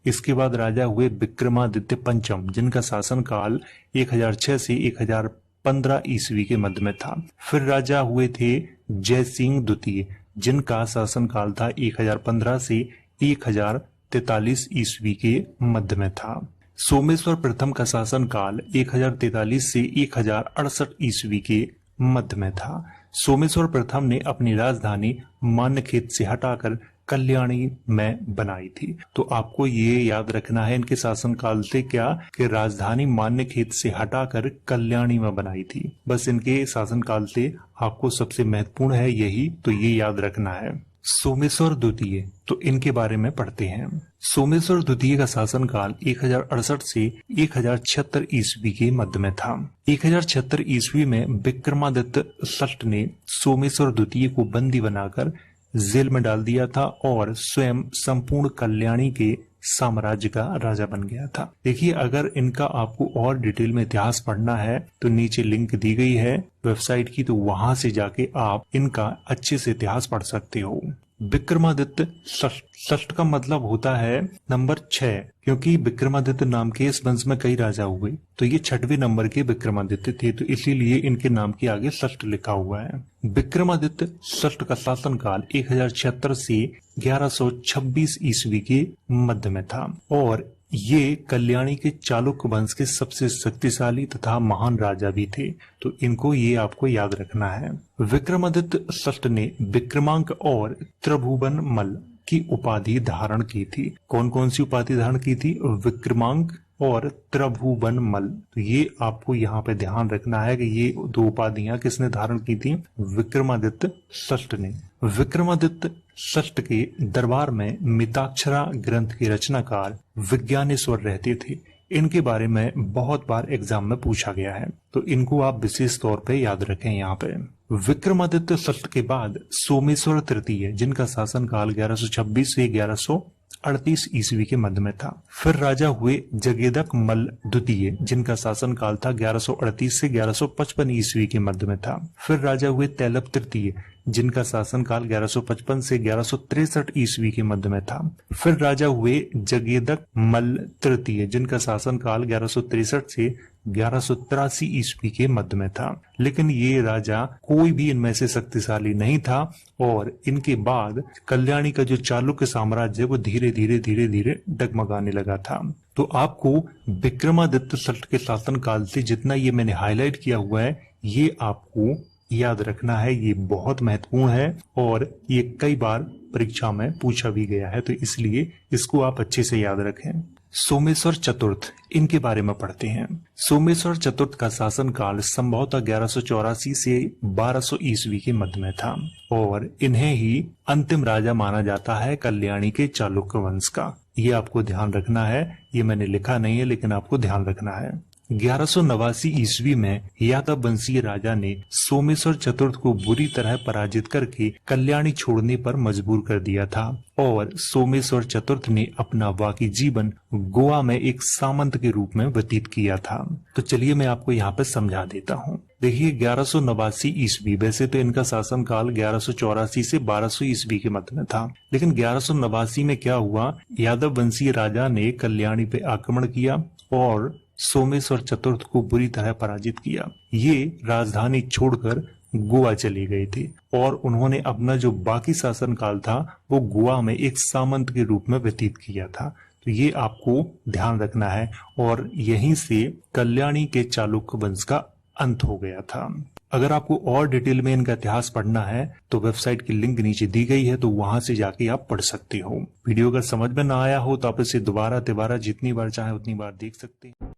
इसके बाद राजा हुए विक्रमादित्य पंचम, जिनका शासनकाल 1006 से 1015 ईस्वी के मध्य में था। फिर राजा हुए थे जयसिंह द्वितीय, जिनका शासनकाल था 1015 से 1043 ईस्वी के मध्य में था। सोमेश्वर प्रथम का शासनकाल 1043 से 1068 ईस्वी के मध्य में था। सोमेश्वर प्रथम ने अपनी राजधानी मान्यखेत से हटाकर कल्याणी में बनाई थी। तो आपको ये याद रखना है इनके शासनकाल से क्या कि राजधानी मान्यखेत से हटाकर कल्याणी में बनाई थी। बस इनके शासनकाल से आपको सबसे महत्वपूर्ण है यही, तो ये याद रखना है। सोमेश्वर द्वितीय, तो इनके बारे में पढ़ते हैं। सोमेश्वर द्वितीय का शासनकाल 1068 से 1076 ईस्वी के मध्य में था। 1076 ईस्वी में विक्रमादित्य षष्ठ ने सोमेश्वर द्वितीय को बंदी बनाकर जेल में डाल दिया था और स्वयं संपूर्ण कल्याणी के साम्राज्य का राजा बन गया था। देखिए, अगर इनका आपको और डिटेल में इतिहास पढ़ना है तो नीचे लिंक दी गई है वेबसाइट की, तो वहां से जाके आप इनका अच्छे से इतिहास पढ़ सकते हो। विक्रमादित्य षष्ठ का मतलब होता है नंबर 6, क्योंकि विक्रमादित्य नाम के इस वंश में कई राजा हुए, तो ये 6वें नंबर के विक्रमादित्य थे, तो इसीलिए इनके नाम के आगे षष्ठ लिखा हुआ है। विक्रमादित्य षष्ठ का शासनकाल 1076 से 1126 ईस्वी के मध्य में था और ये कल्याणी के चालुक्य वंश के सबसे शक्तिशाली तथा महान राजा भी थे, तो इनको ये आपको याद रखना है। विक्रमादित्य षष्ठ ने विक्रमांक और त्रिभुवन मल्ल की उपाधि धारण की थी। कौन कौन सी उपाधि धारण की थी? विक्रमांक और त्रिभुवन मल्ल। तो ये आपको यहाँ पे ध्यान रखना है कि ये दो उपाधियां किसने धारण की थी? विक्रमादित्य षष्ठ ने। विक्रमादित्य षष्ठ के दरबार में मिताक्षरा ग्रंथ के रचनाकार विज्ञानेश्वर रहते थे। इनके बारे में बहुत बार एग्जाम में पूछा गया है, तो इनको आप विशेष तौर पे याद रखें। यहाँ पे विक्रमादित्य षष्ठ के बाद सोमेश्वर तृतीय, जिनका शासनकाल 1126 से 1138 ईस्वी के मध्य में था। फिर राजा हुए जगेदक मल्ल द्वितीय, जिनका शासनकाल था 1138 से 1155 ईस्वी के मध्य में था। फिर राजा हुए तैलप तृतीय, जिनका शासनकाल 1155 से 1163 ईस्वी के मध्य में था। फिर राजा हुए जगेदक मल्ल तृतीय, जिनका शासनकाल 1163 से 1183 ईस्वी के मध्य में था। लेकिन ये राजा कोई भी इनमें से शक्तिशाली नहीं था और इनके बाद कल्याणी का जो चालुक्य साम्राज्य है वो धीरे धीरे डगमगाने लगा था। तो आपको विक्रमादित्य षष्ठ के शासनकाल से जितना ये मैंने हाईलाइट किया हुआ है ये आपको याद रखना है। ये बहुत महत्वपूर्ण है और ये कई बार परीक्षा में पूछा भी गया है, तो इसलिए इसको आप अच्छे से याद रखें। सोमेश्वर चतुर्थ, इनके बारे में पढ़ते हैं। सोमेश्वर चतुर्थ का शासनकाल संभवतः 1184 से 1200 ईस्वी के मध्य में था और इन्हें ही अंतिम राजा माना जाता है कल्याणी के चालुक्य वंश का। ये आपको ध्यान रखना है, ये मैंने लिखा नहीं है लेकिन आपको ध्यान रखना है। 1189 ईस्वी में यादव वंशीय राजा ने सोमेश्वर चतुर्थ को बुरी तरह पराजित करके कल्याणी छोड़ने पर मजबूर कर दिया था और सोमेश्वर चतुर्थ ने अपना बाकी जीवन गोवा में एक सामंत के रूप में व्यतीत किया था। तो चलिए मैं आपको यहाँ पे समझा देता हूँ। देखिए 1189 ईस्वी, वैसे तो इनका शासनकाल 1184 से 1200 ईस्वी के मध्य में था, लेकिन 1189 में क्या हुआ, यादव वंशीय राजा ने कल्याणी पे आक्रमण किया और सोमेश्वर चतुर्थ को बुरी तरह पराजित किया। ये राजधानी छोड़कर गोवा चले गए थे और उन्होंने अपना जो बाकी शासनकाल था वो गोवा में एक सामंत के रूप में व्यतीत किया था। तो ये आपको ध्यान रखना है और यहीं से कल्याणी के चालुक्य वंश का अंत हो गया था। अगर आपको और डिटेल में इनका इतिहास पढ़ना है तो वेबसाइट की लिंक नीचे दी गई है, तो वहां से जाके आप पढ़ सकते हो। वीडियो अगर समझ में ना आया हो तो आप इसे दोबारा तिबारा जितनी बार चाहे उतनी बार देख सकते हैं।